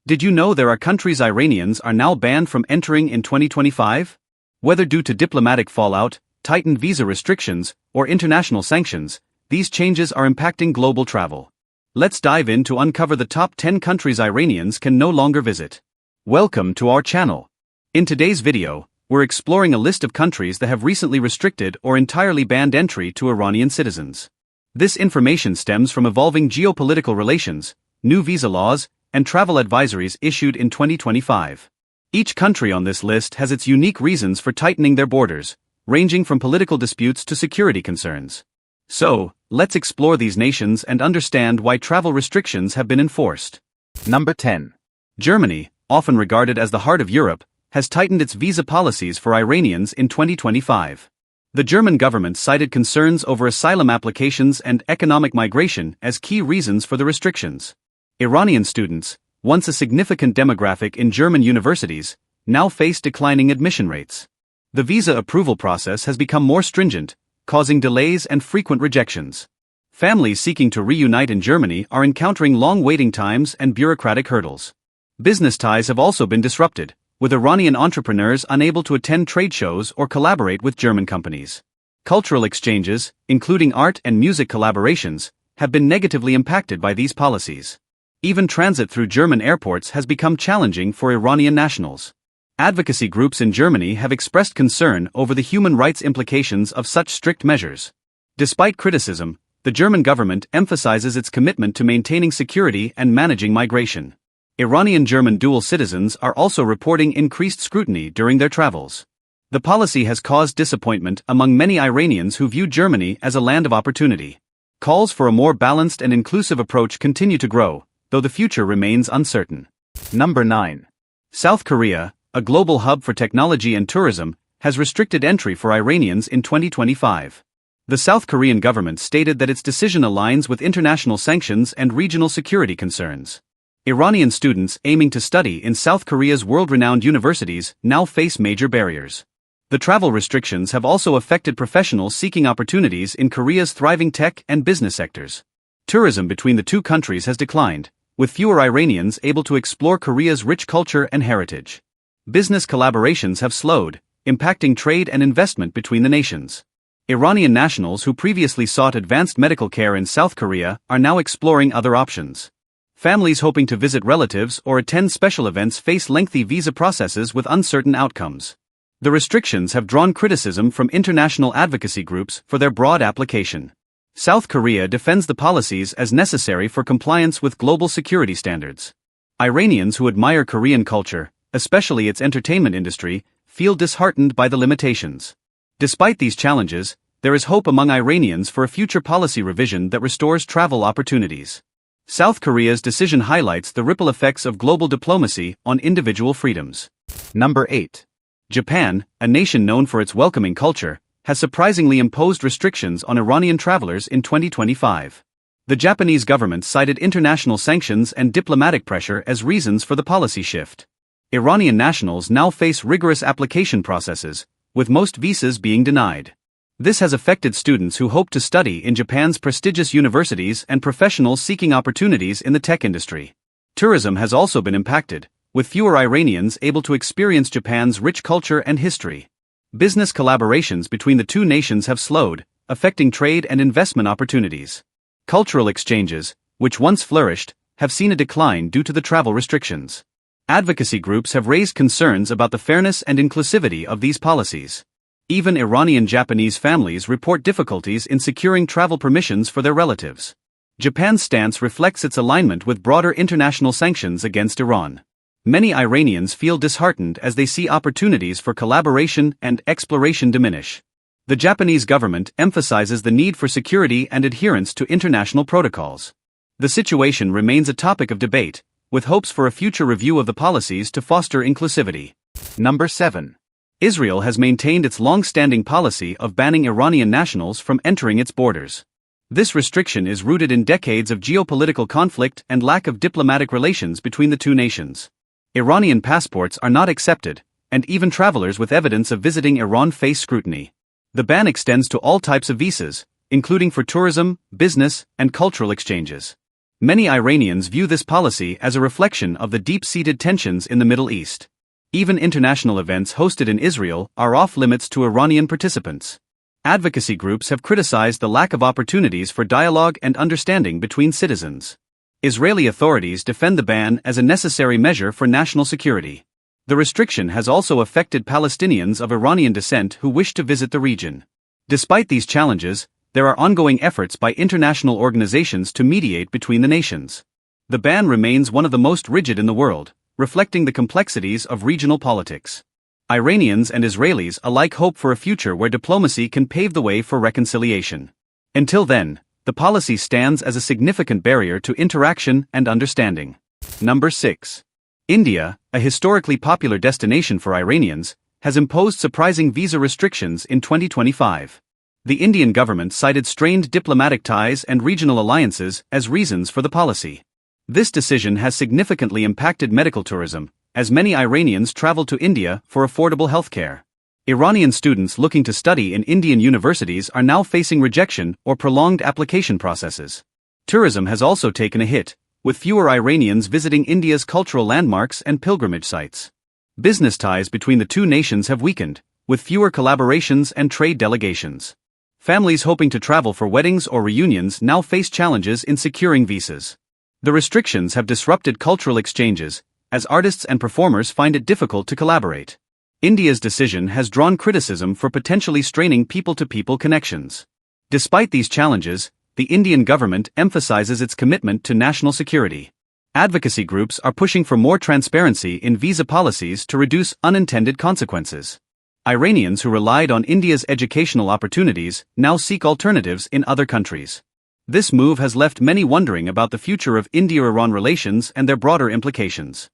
Did you know there are countries Iranians are now banned from entering in 2025? Whether due to diplomatic fallout, tightened visa restrictions, or international sanctions, these changes are impacting global travel. Let's dive in to uncover the top 10 countries Iranians can no longer visit. Welcome to our channel. In today's video, we're exploring a list of countries that have recently restricted or entirely banned entry to Iranian citizens. This information stems from evolving geopolitical relations, new visa laws, and travel advisories issued in 2025. Each country on this list has its unique reasons for tightening their borders, ranging from political disputes to security concerns. So, let's explore these nations and understand why travel restrictions have been enforced. Number 10. Germany, often regarded as the heart of Europe, has tightened its visa policies for Iranians in 2025. The German government cited concerns over asylum applications and economic migration as key reasons for the restrictions. Iranian students, once a significant demographic in German universities, now face declining admission rates. The visa approval process has become more stringent, causing delays and frequent rejections. Families seeking to reunite in Germany are encountering long waiting times and bureaucratic hurdles. Business ties have also been disrupted, with Iranian entrepreneurs unable to attend trade shows or collaborate with German companies. Cultural exchanges, including art and music collaborations, have been negatively impacted by these policies. Even transit through German airports has become challenging for Iranian nationals. Advocacy groups in Germany have expressed concern over the human rights implications of such strict measures. Despite criticism, the German government emphasizes its commitment to maintaining security and managing migration. Iranian-German dual citizens are also reporting increased scrutiny during their travels. The policy has caused disappointment among many Iranians who view Germany as a land of opportunity. Calls for a more balanced and inclusive approach continue to grow, though the future remains uncertain. Number 9. South Korea, a global hub for technology and tourism, has restricted entry for Iranians in 2025. The South Korean government stated that its decision aligns with international sanctions and regional security concerns. Iranian students aiming to study in South Korea's world-renowned universities now face major barriers. The travel restrictions have also affected professionals seeking opportunities in Korea's thriving tech and business sectors. Tourism between the two countries has declined, with fewer Iranians able to explore Korea's rich culture and heritage. Business collaborations have slowed, impacting trade and investment between the nations. Iranian nationals who previously sought advanced medical care in South Korea are now exploring other options. Families hoping to visit relatives or attend special events face lengthy visa processes with uncertain outcomes. The restrictions have drawn criticism from international advocacy groups for their broad application. South Korea defends the policies as necessary for compliance with global security standards. Iranians who admire Korean culture, especially its entertainment industry, feel disheartened by the limitations. Despite these challenges, there is hope among Iranians for a future policy revision that restores travel opportunities. South Korea's decision highlights the ripple effects of global diplomacy on individual freedoms. Number 8. Japan, a nation known for its welcoming culture, has surprisingly imposed restrictions on Iranian travelers in 2025. The Japanese government cited international sanctions and diplomatic pressure as reasons for the policy shift. Iranian nationals now face rigorous application processes, with most visas being denied. This has affected students who hope to study in Japan's prestigious universities and professionals seeking opportunities in the tech industry. Tourism has also been impacted, with fewer Iranians able to experience Japan's rich culture and history. Business collaborations between the two nations have slowed, affecting trade and investment opportunities. Cultural exchanges, which once flourished, have seen a decline due to the travel restrictions. Advocacy groups have raised concerns about the fairness and inclusivity of these policies. Even Iranian-Japanese families report difficulties in securing travel permissions for their relatives. Japan's stance reflects its alignment with broader international sanctions against Iran. Many Iranians feel disheartened as they see opportunities for collaboration and exploration diminish. The Japanese government emphasizes the need for security and adherence to international protocols. The situation remains a topic of debate, with hopes for a future review of the policies to foster inclusivity. Number 7. Israel has maintained its long-standing policy of banning Iranian nationals from entering its borders. This restriction is rooted in decades of geopolitical conflict and lack of diplomatic relations between the two nations. Iranian passports are not accepted, and even travelers with evidence of visiting Iran face scrutiny. The ban extends to all types of visas, including for tourism, business, and cultural exchanges. Many Iranians view this policy as a reflection of the deep-seated tensions in the Middle East. Even international events hosted in Israel are off-limits to Iranian participants. Advocacy groups have criticized the lack of opportunities for dialogue and understanding between citizens. Israeli authorities defend the ban as a necessary measure for national security. The restriction has also affected Palestinians of Iranian descent who wish to visit the region. Despite these challenges, there are ongoing efforts by international organizations to mediate between the nations. The ban remains one of the most rigid in the world, reflecting the complexities of regional politics. Iranians and Israelis alike hope for a future where diplomacy can pave the way for reconciliation. Until then, the policy stands as a significant barrier to interaction and understanding. Number 6. India, a historically popular destination for Iranians, has imposed surprising visa restrictions in 2025. The Indian government cited strained diplomatic ties and regional alliances as reasons for the policy. This decision has significantly impacted medical tourism, as many Iranians travel to India for affordable healthcare. Iranian students looking to study in Indian universities are now facing rejection or prolonged application processes. Tourism has also taken a hit, with fewer Iranians visiting India's cultural landmarks and pilgrimage sites. Business ties between the two nations have weakened, with fewer collaborations and trade delegations. Families hoping to travel for weddings or reunions now face challenges in securing visas. The restrictions have disrupted cultural exchanges, as artists and performers find it difficult to collaborate. India's decision has drawn criticism for potentially straining people-to-people connections. Despite these challenges, the Indian government emphasizes its commitment to national security. Advocacy groups are pushing for more transparency in visa policies to reduce unintended consequences. Iranians who relied on India's educational opportunities now seek alternatives in other countries. This move has left many wondering about the future of India-Iran relations and their broader implications.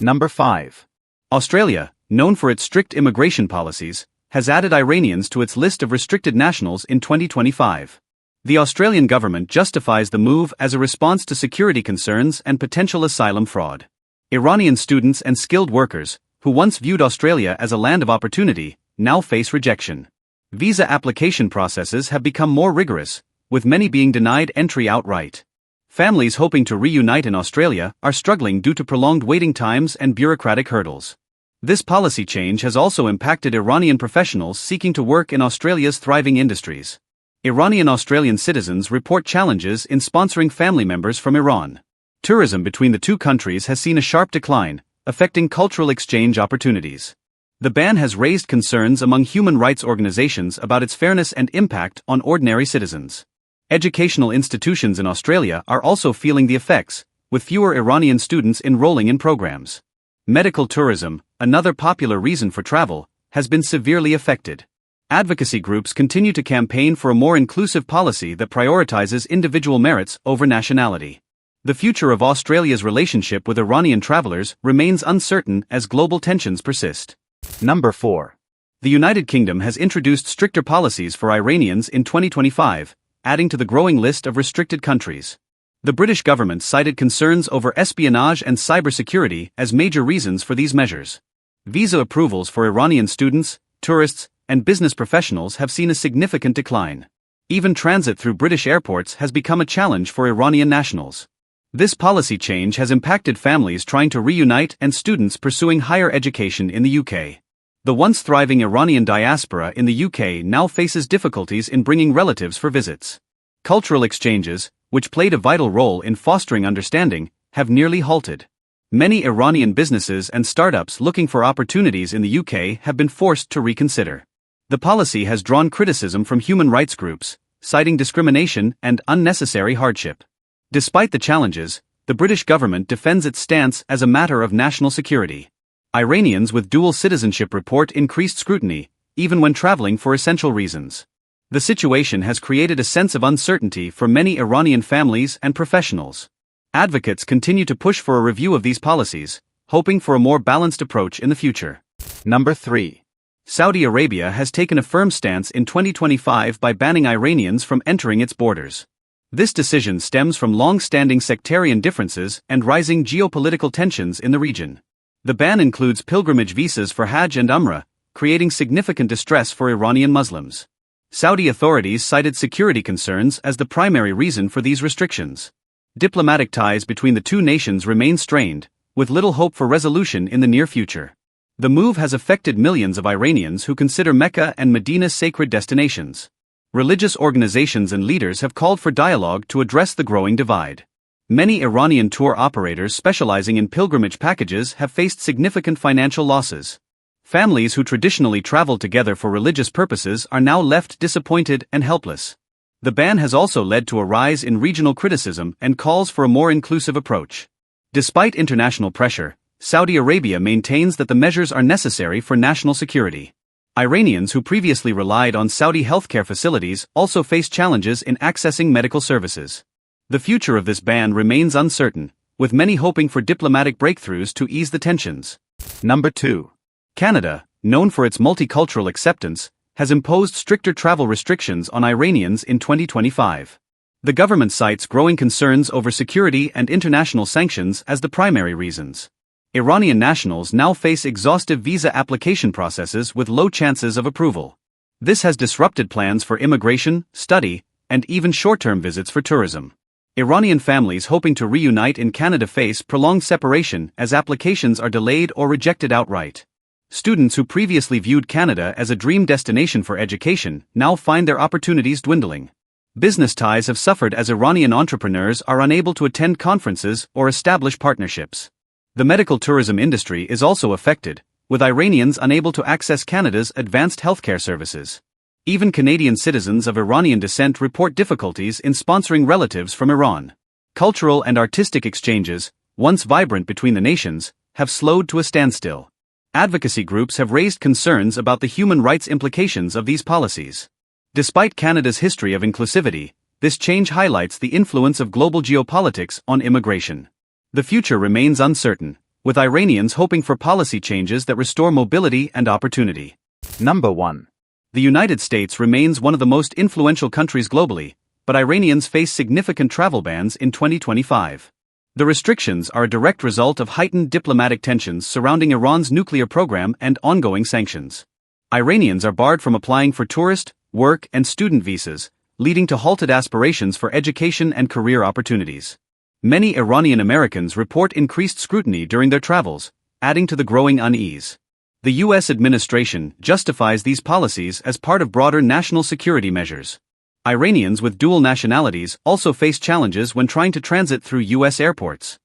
Number 5. Australia, known for its strict immigration policies, has added Iranians to its list of restricted nationals in 2025. The Australian government justifies the move as a response to security concerns and potential asylum fraud. Iranian students and skilled workers, who once viewed Australia as a land of opportunity, now face rejection. Visa application processes have become more rigorous, with many being denied entry outright. Families hoping to reunite in Australia are struggling due to prolonged waiting times and bureaucratic hurdles. This policy change has also impacted Iranian professionals seeking to work in Australia's thriving industries. Iranian-Australian citizens report challenges in sponsoring family members from Iran. Tourism between the two countries has seen a sharp decline, affecting cultural exchange opportunities. The ban has raised concerns among human rights organizations about its fairness and impact on ordinary citizens. Educational institutions in Australia are also feeling the effects, with fewer Iranian students enrolling in programs. Medical tourism, another popular reason for travel, has been severely affected. Advocacy groups continue to campaign for a more inclusive policy that prioritizes individual merits over nationality. The future of Australia's relationship with Iranian travelers remains uncertain as global tensions persist. Number 4. The United Kingdom has introduced stricter policies for Iranians in 2025, adding to the growing list of restricted countries. The British government cited concerns over espionage and cybersecurity as major reasons for these measures. Visa approvals for Iranian students, tourists, and business professionals have seen a significant decline. Even transit through British airports has become a challenge for Iranian nationals. This policy change has impacted families trying to reunite and students pursuing higher education in the UK. The once thriving Iranian diaspora in the UK now faces difficulties in bringing relatives for visits. Cultural exchanges, which played a vital role in fostering understanding, have nearly halted. Many Iranian businesses and startups looking for opportunities in the UK have been forced to reconsider. The policy has drawn criticism from human rights groups, citing discrimination and unnecessary hardship. Despite the challenges, the British government defends its stance as a matter of national security. Iranians with dual citizenship report increased scrutiny, even when traveling for essential reasons. The situation has created a sense of uncertainty for many Iranian families and professionals. Advocates continue to push for a review of these policies, hoping for a more balanced approach in the future. Number 3. Saudi Arabia has taken a firm stance in 2025 by banning Iranians from entering its borders. This decision stems from long-standing sectarian differences and rising geopolitical tensions in the region. The ban includes pilgrimage visas for Hajj and Umrah, creating significant distress for Iranian Muslims. Saudi authorities cited security concerns as the primary reason for these restrictions. Diplomatic ties between the two nations remain strained, with little hope for resolution in the near future. The move has affected millions of Iranians who consider Mecca and Medina sacred destinations. Religious organizations and leaders have called for dialogue to address the growing divide. Many Iranian tour operators specializing in pilgrimage packages have faced significant financial losses. Families who traditionally traveled together for religious purposes are now left disappointed and helpless. The ban has also led to a rise in regional criticism and calls for a more inclusive approach. Despite international pressure, Saudi Arabia maintains that the measures are necessary for national security. Iranians who previously relied on Saudi healthcare facilities also face challenges in accessing medical services. The future of this ban remains uncertain, with many hoping for diplomatic breakthroughs to ease the tensions. Number 2. Canada, known for its multicultural acceptance, has imposed stricter travel restrictions on Iranians in 2025. The government cites growing concerns over security and international sanctions as the primary reasons. Iranian nationals now face exhaustive visa application processes with low chances of approval. This has disrupted plans for immigration, study, and even short-term visits for tourism. Iranian families hoping to reunite in Canada face prolonged separation as applications are delayed or rejected outright. Students who previously viewed Canada as a dream destination for education now find their opportunities dwindling. Business ties have suffered as Iranian entrepreneurs are unable to attend conferences or establish partnerships. The medical tourism industry is also affected, with Iranians unable to access Canada's advanced healthcare services. Even Canadian citizens of Iranian descent report difficulties in sponsoring relatives from Iran. Cultural and artistic exchanges, once vibrant between the nations, have slowed to a standstill. Advocacy groups have raised concerns about the human rights implications of these policies. Despite Canada's history of inclusivity, this change highlights the influence of global geopolitics on immigration. The future remains uncertain, with Iranians hoping for policy changes that restore mobility and opportunity. Number 1. The United States remains one of the most influential countries globally, but Iranians face significant travel bans in 2025. The restrictions are a direct result of heightened diplomatic tensions surrounding Iran's nuclear program and ongoing sanctions. Iranians are barred from applying for tourist, work, and student visas, leading to halted aspirations for education and career opportunities. Many Iranian Americans report increased scrutiny during their travels, adding to the growing unease. The U.S. administration justifies these policies as part of broader national security measures. Iranians with dual nationalities also face challenges when trying to transit through U.S. airports.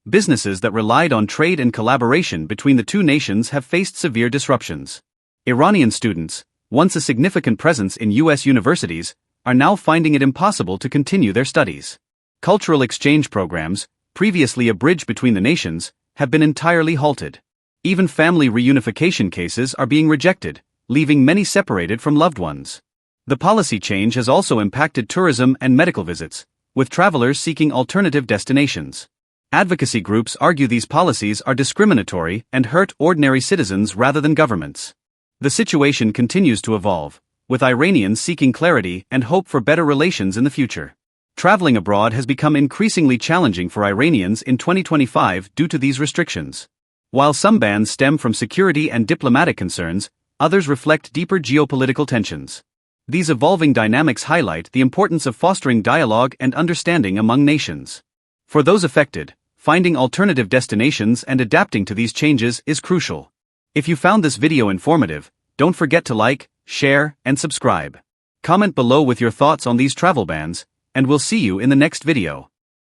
Businesses that relied on trade and collaboration between the two nations have faced severe disruptions. Iranian students, once a significant presence in U.S. universities, are now finding it impossible to continue their studies. Cultural exchange programs, previously a bridge between the nations, have been entirely halted. Even family reunification cases are being rejected, leaving many separated from loved ones. The policy change has also impacted tourism and medical visits, with travelers seeking alternative destinations. Advocacy groups argue these policies are discriminatory and hurt ordinary citizens rather than governments. The situation continues to evolve, with Iranians seeking clarity and hope for better relations in the future. Traveling abroad has become increasingly challenging for Iranians in 2025 due to these restrictions. While some bans stem from security and diplomatic concerns, others reflect deeper geopolitical tensions. These evolving dynamics highlight the importance of fostering dialogue and understanding among nations. For those affected, finding alternative destinations and adapting to these changes is crucial. If you found this video informative, don't forget to like, share, and subscribe. Comment below with your thoughts on these travel bans, and we'll see you in the next video.